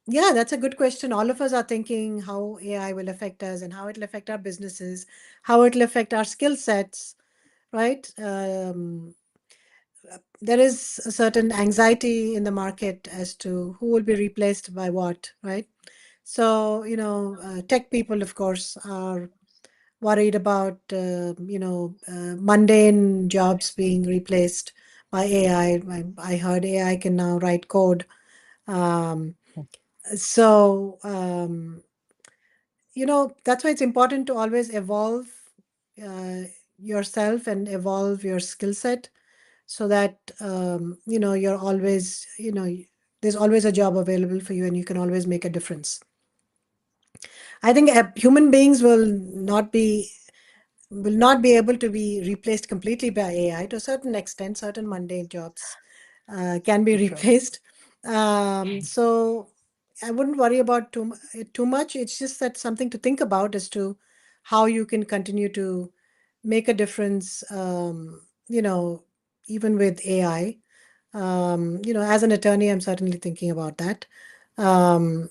yeah, that's a good question. All of us are thinking how AI will affect us and how it'll affect our businesses, how it'll affect our skill sets, right? There is a certain anxiety in the market as to who will be replaced by what, right? So, tech people, of course, are worried about, mundane jobs being replaced by AI. I heard AI can now write code. Um, so that's why it's important to always evolve uh, yourself and evolve your skill set so that you're always there's always a job available for you and you can always make a difference. I think human beings will not be able to be replaced completely by AI. To a certain extent, certain mundane jobs can be Sure. replaced. So I wouldn't worry about it too much. It's just that something to think about as to how you can continue to make a difference, even with AI. As an attorney, I'm certainly thinking about that. Um,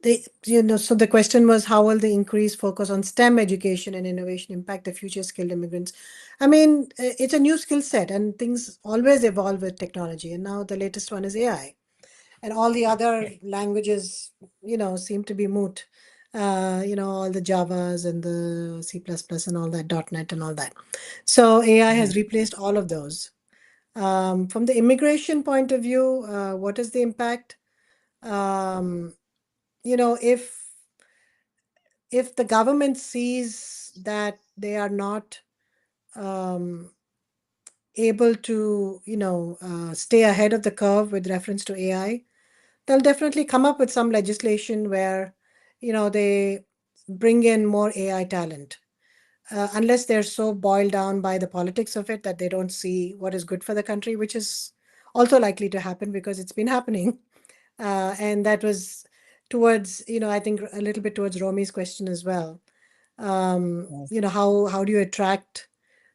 so the question was, how will the increased focus on STEM education and innovation impact the future skilled immigrants? I mean, it's a new skill set and things always evolve with technology. And now the latest one is AI. And all the other languages, seem to be moot. All the Javas and the C++ and all that, .NET and all that. So AI Mhm. has replaced all of those. From the immigration point of view, what is the impact? Um, if the government sees that they are not um, able to, stay ahead of the curve with reference to AI, they'll definitely come up with some legislation where, they bring in more AI talent. Unless they're so boiled down by the politics of it that they don't see what is good for the country, which is also likely to happen because it's been happening. And that was towards, I think a little bit towards Romi's question as well. Yes. How do you attract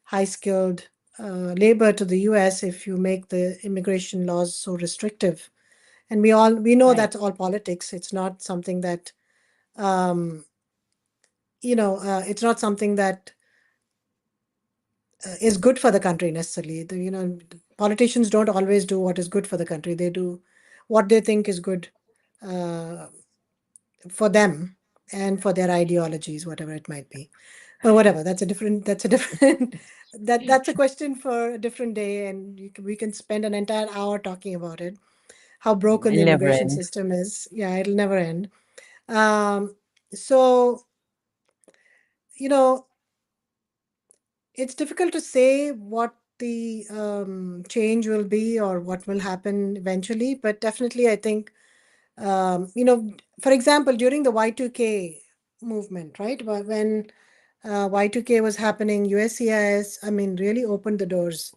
high skilled labor to the US if you make the immigration laws so restrictive? And we know Right. that's all politics. It's not something that um, it's not something that is good for the country necessarily. Politicians don't always do what is good for the country. They do what they think is good uh, for them and for their ideologies, whatever it might be. But whatever, that's a different that's a question for a different day, and we can spend an entire hour talking about it. How broken the It'll never immigration end. system is. Yeah, it'll never end. So you know, it's difficult to say what the change will be or what will happen eventually, but definitely I think, you know, for example, during the Y2K movement, right? When Y2K was happening, USCIS, I mean, really opened the doors,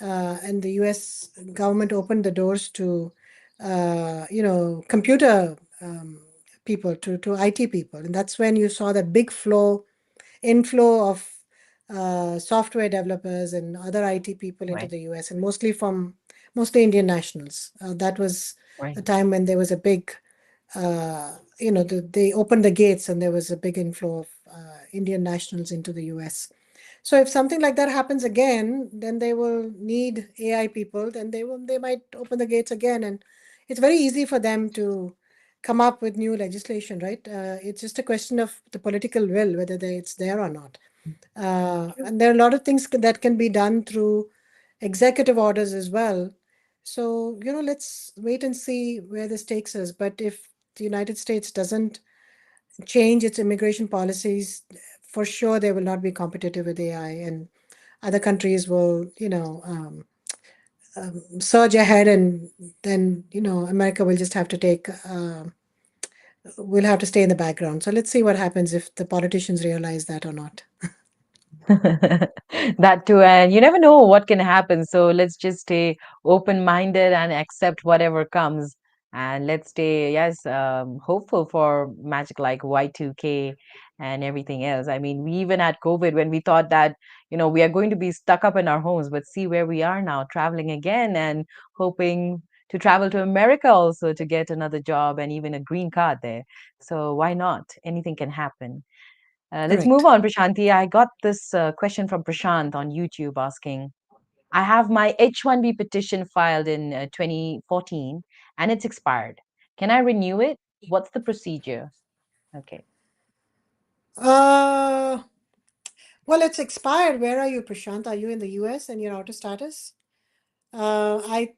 and the US government opened the doors to, computer people, to IT people. And that's when you saw that big inflow of software developers and other IT people into Right, the US, and mostly Indian nationals. That was right. a time when there was a big, they opened the gates and there was a big inflow of Indian nationals into the US. So if something like that happens again, then they will need AI people. Then they might open the gates again, and it's very easy for them to come up with new legislation, right? It's just a question of the political will, whether it's there or not. And there are a lot of things that can be done through executive orders as well. So, let's wait and see where this takes us. But if the United States doesn't change its immigration policies, for sure they will not be competitive with AI, and other countries will, surge ahead, and then, America will just have to will have to stay in the background. So let's see what happens if the politicians realize that or not. That too, and you never know what can happen. So let's just stay open-minded and accept whatever comes. And let's stay, yes, hopeful for magic like Y2K and everything else. I mean, we even had COVID when we thought that, we are going to be stuck up in our homes, but see where we are now, traveling again and hoping to travel to America also to get another job and even a green card there. So why not? Anything can happen. Let's move Correct. on, Prashanthi. I got this question from Prashant on YouTube asking, I have my H-1B petition filed in 2014 and it's expired. Can I renew it? What's the procedure? Okay. Uh, well, it's expired. Where are you, Prashant? Are you in the US and you're out of status? I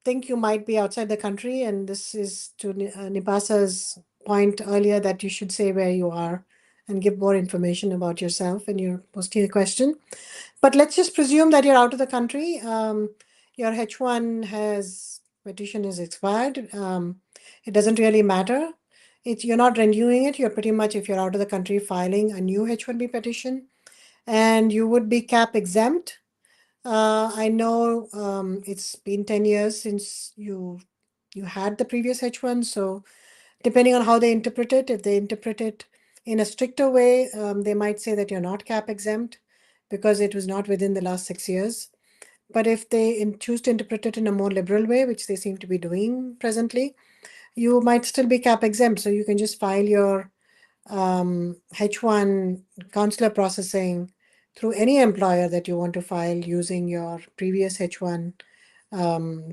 think you might be outside the country, and this is to Nipasa's point earlier that you should say where you are and give more information about yourself and your posting a question. But let's just presume that you're out of the country. Your H1 has petition is expired. It doesn't really matter. You're not renewing it. You're pretty much, if you're out of the country, filing a new H1B petition, and you would be cap exempt. I know it's been 10 years since you had the previous H1, so depending on how they interpret it, if they interpret it in a stricter way, they might say that you're not cap exempt because it was not within the last 6 years. But if they choose to interpret it in a more liberal way, which they seem to be doing presently, you might still be cap exempt. So you can just file your H1 consular processing through any employer that you want to file using your previous H1,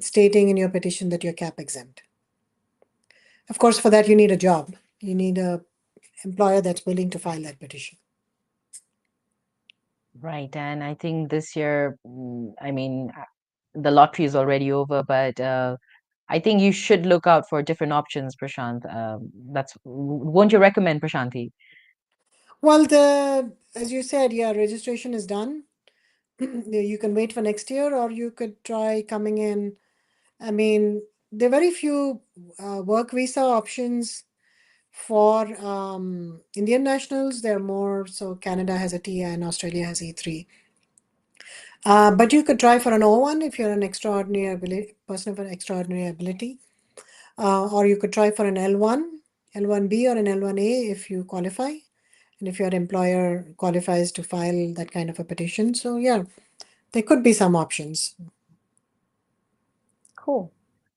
stating in your petition that you're cap exempt. Of course, for that, you need a job. You need a employer that's willing to file that petition. Right. And I think this year, I mean, the lottery is already over, but I think you should look out for different options, Prashant. Won't you recommend, Prashanthi? Well, as you said, yeah, registration is done. You can wait for next year, or you could try coming in. I mean, there are very few work visa options for Indian nationals. There are more. So Canada has a TI and Australia has E3. But you could try for an O1 if you're an extraordinary ability, person of an extraordinary ability, or you could try for an L1, L1B, or an L1A if you qualify, and if your employer qualifies to file that kind of a petition. So yeah, there could be some options. Cool.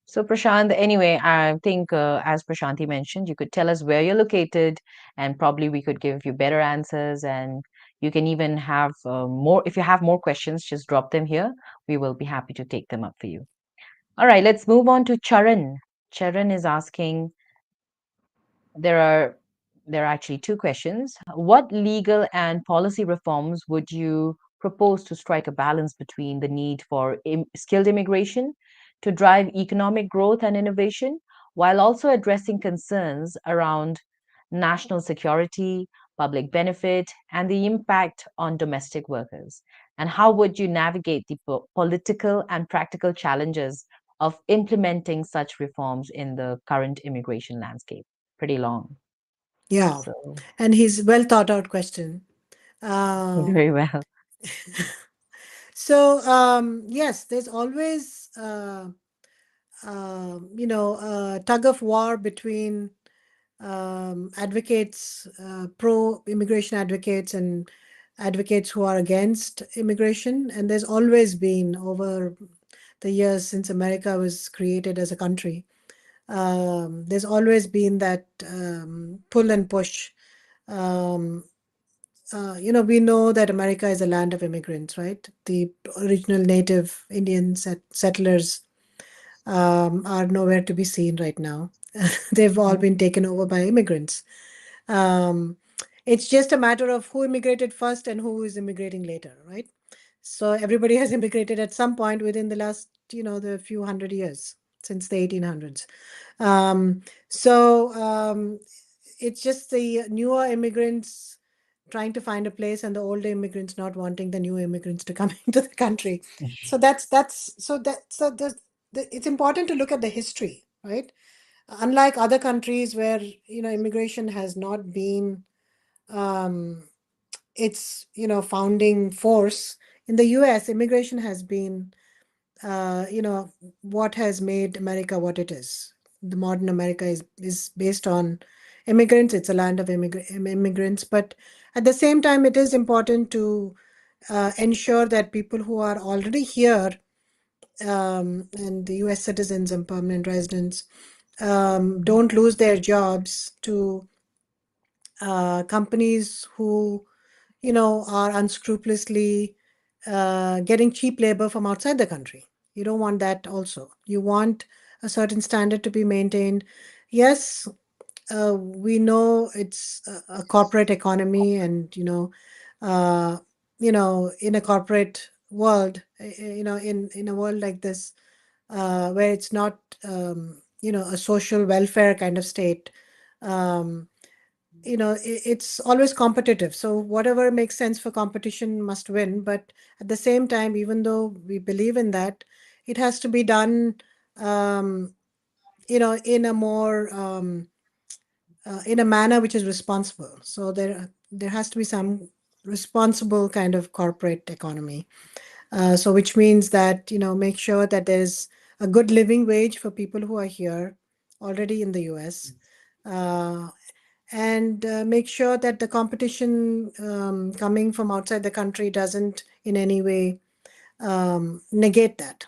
So, Prashant, anyway, I think as Prashanti mentioned, you could tell us where you're located, and probably we could give you better answers. And you can even have more, if you have more questions, just drop them here. We will be happy to take them up for you. All right, let's move on to Charan. Charan is asking, there are there are actually two questions. What legal and policy reforms would you propose to strike a balance between the need for skilled immigration to drive economic growth and innovation, while also addressing concerns around national security, public benefit, and the impact on domestic workers? And how would you navigate the political and practical challenges of implementing such reforms in the current immigration landscape? Pretty long. Yeah. So, And he's well thought out question. Uh, very well. so yes, there's always tug of war between advocates, pro immigration advocates, and advocates who are against immigration. And there's always been over the years since America was created as a country. There's always been that pull and push. Um, we know that America is a land of immigrants, right? The original native Indian settlers are nowhere to be seen right now. They've all Mhm. been taken over by immigrants. Um, it's just a matter of who immigrated first and who is immigrating later, right? So everybody has immigrated at some point within the last, the few hundred years since the 1800s. Um, so it's just the newer immigrants trying to find a place and the older immigrants not wanting the new immigrants to come into the country. So it's important to look at the history, right? Unlike other countries where immigration has not been um, its founding force, in the US immigration has been what has made America what it is. The modern America is based on immigrants. It's a land of immigrants, but at the same time, it is important to ensure that people who are already here and the U.S. citizens and permanent residents Mhm. don't lose their jobs to companies who are unscrupulously getting cheap labor from outside the country. You don't want that also. You want a certain standard to be maintained. Yes, we know it's a corporate economy, and uh, in a corporate world, in a world like this, where it's not, a social welfare kind of state. Um, it's always competitive, so whatever makes sense for competition must win, but at the same time, even though we believe in that, it has to be done um, in a more in a manner which is responsible. So there has to be some responsible kind of corporate economy, so which means that make sure that there's a good living wage for people who are here already in the US, uh, and make sure that the competition coming from outside the country doesn't in any way negate that,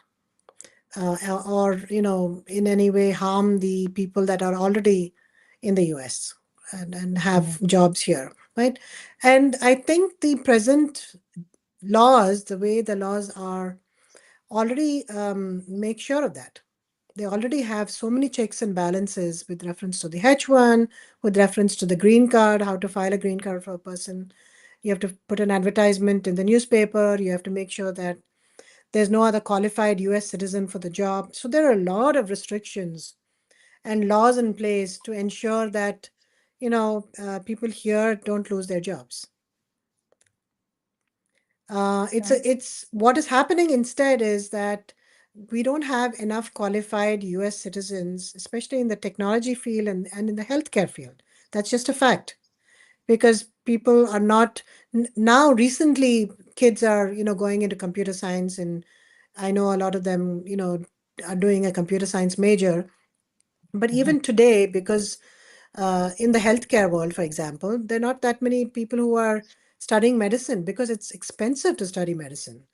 or in any way harm the people that are already in the US and Mhm. have jobs here, right? And I think the present laws, the way the laws are, already make sure of that. They already have so many checks and balances with reference to the H1, with reference to the green card, how to file a green card for a person. You have to put an advertisement in the newspaper. You have to make sure that there's no other qualified US citizen for the job. So there are a lot of restrictions and laws in place to ensure that people here don't lose their jobs. Right. It's what is happening instead is that we don't have enough qualified US citizens, especially in the technology field and in the healthcare field. That's just a fact, because people are not now recently kids are going into computer science, and I know a lot of them are doing a computer science major. But Mhm. even today, because in the healthcare world, for example, there are not that many people who are studying medicine because it's expensive to study medicine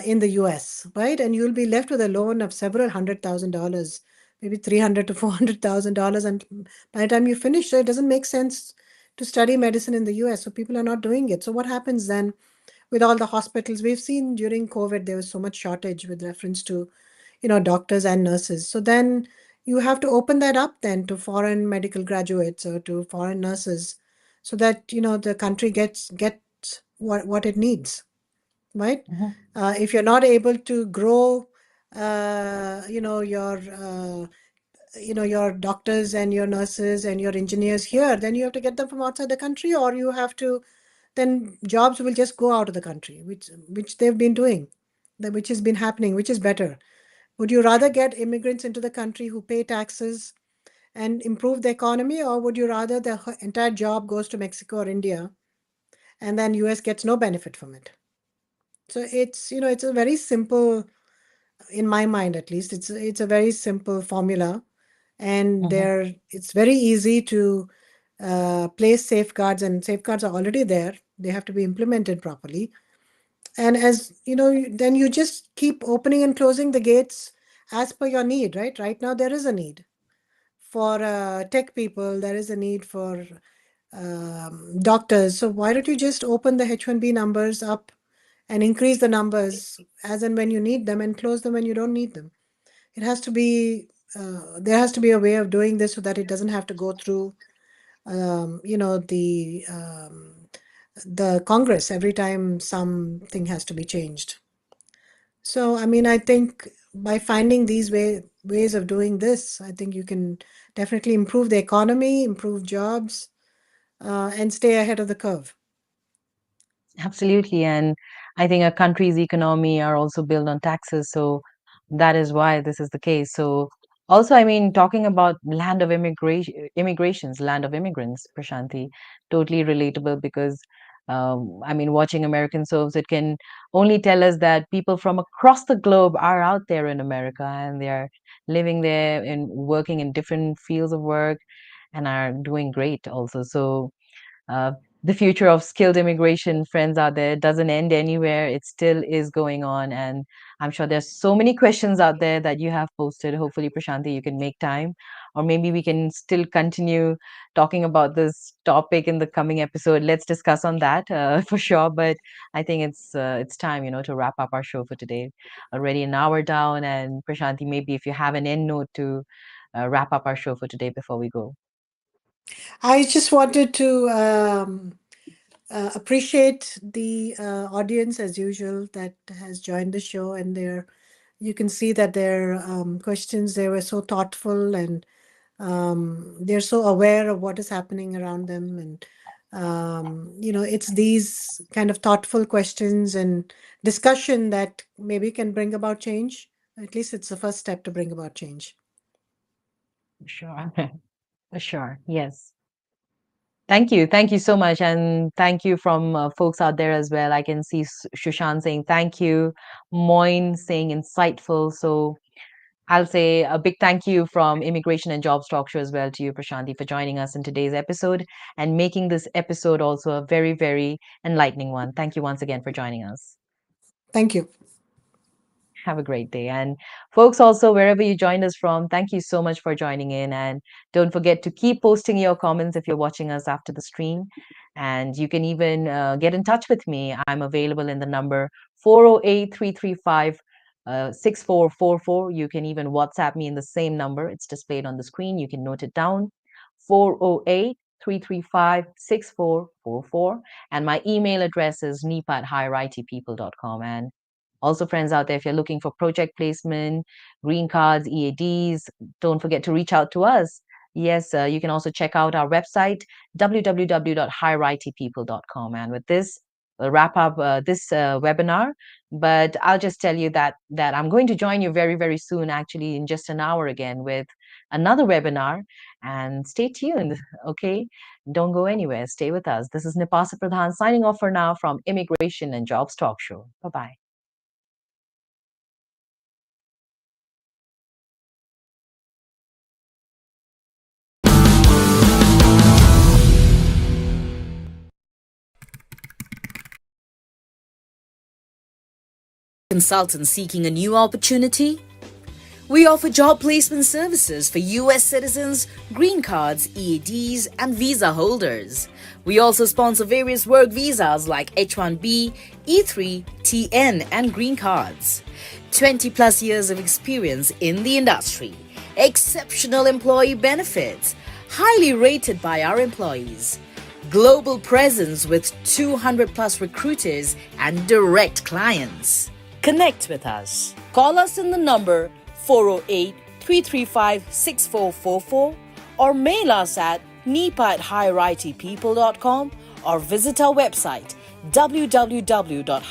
in the US, right? And you'll be left with a loan of several $100,000, maybe 300 to $400,000, and by the time you finish, so it doesn't make sense to study medicine in the US. So people are not doing it. So what happens then with all the hospitals? We've seen during COVID there was so much shortage with reference to doctors and nurses. So then you have to open that up then to foreign medical graduates or to foreign nurses, so that the country gets what it needs, right? Mhm. If you're not able to grow, your doctors and your nurses and your engineers here, then you have to get them from outside the country, or you have to then jobs will just go out of the country, which they've been doing, which has been happening, which is better. Would you rather get immigrants into the country who pay taxes and improve the economy, or would you rather the entire job goes to Mexico or India and then US gets no benefit from it? So it's a very simple, in my mind at least, it's a very simple formula, and Mhm. it's very easy to place safeguards, and safeguards are already there. They have to be implemented properly. And as you know, then you just keep opening and closing the gates as per your need, right? Right now, there is a need for tech people, there is a need for doctors. So why don't you just open the H-1B numbers up and increase the numbers as and when you need them and close them when you don't need them? It has to be, there has to be a way of doing this so that it doesn't have to go through, you know, the Congress every time something has to be changed. So, I mean, I think by finding these ways of doing this, I think you can definitely improve the economy, improve jobs, and stay ahead of the curve. Absolutely. And I think a country's economy are also built on taxes. So that is why this is the case. So also, I mean, talking about land of immigrations, land of immigrants, Prashanthi, totally relatable because I mean, watching American soaps, it can only tell us that people from across the globe are out there in America and they're living there and working in different fields of work and are doing great also. So uh, the future of skilled immigration, friends out there, doesn't end anywhere. It still is going on. And I'm sure there's so many questions out there that you have posted. Hopefully, Prashanthi, you can make time. Or maybe we can still continue talking about this topic in the coming episode. Let's discuss on that for sure. But I think it's time, to wrap up our show for today. Already an hour down. And Prashanthi, maybe if you have an end note to wrap up our show for today before we go. I just wanted to appreciate the audience as usual that has joined the show, and you can see that their questions, they were so thoughtful, and they're so aware of what is happening around them. And it's these kind of thoughtful questions and discussion that maybe can bring about change. At least it's the first step to bring about change. Sure. For sure. Yes. Thank you. Thank you so much. And thank you from folks out there as well. I can see Shushan saying thank you, Moin saying insightful. So I'll say a big thank you from Immigration and Jobs Talk Show as well to you, Prashanthi, for joining us in today's episode and making this episode also a very, very enlightening one. Thank you once again for joining us. Thank you. Have a great day. And folks, also, wherever you joined us from, thank you so much for joining in. And don't forget to keep posting your comments if you're watching us after the stream. And you can even get in touch with me. I'm available in the number 408 335 6444. You can even WhatsApp me in the same number. It's displayed on the screen. You can note it down 408 335 6444. And my email address is nipa@higheritpeople.com. And also, friends out there, if you're looking for project placement, green cards, EADs, don't forget to reach out to us. Yes, you can also check out our website, www.higheritpeople.com. And with this, we'll wrap up this webinar. But I'll just tell you that I'm going to join you very, very soon, actually, in just an hour again with another webinar. And stay tuned, okay? Don't go anywhere. Stay with us. This is Nipasa Pradhan signing off for now from Immigration and Jobs Talk Show. Bye-bye. Consultant seeking a new opportunity? We offer job placement services for US citizens, green cards, EADs, and visa holders. We also sponsor various work visas like H-1B, E3, TN, and green cards. 20 plus years of experience in the industry. Exceptional employee benefits. Highly rated by our employees. Global presence with 200 plus recruiters and direct clients. Connect with us. Call us in the number 408 335 6444 or mail us at nipa@higheritpeople.com or visit our website www.high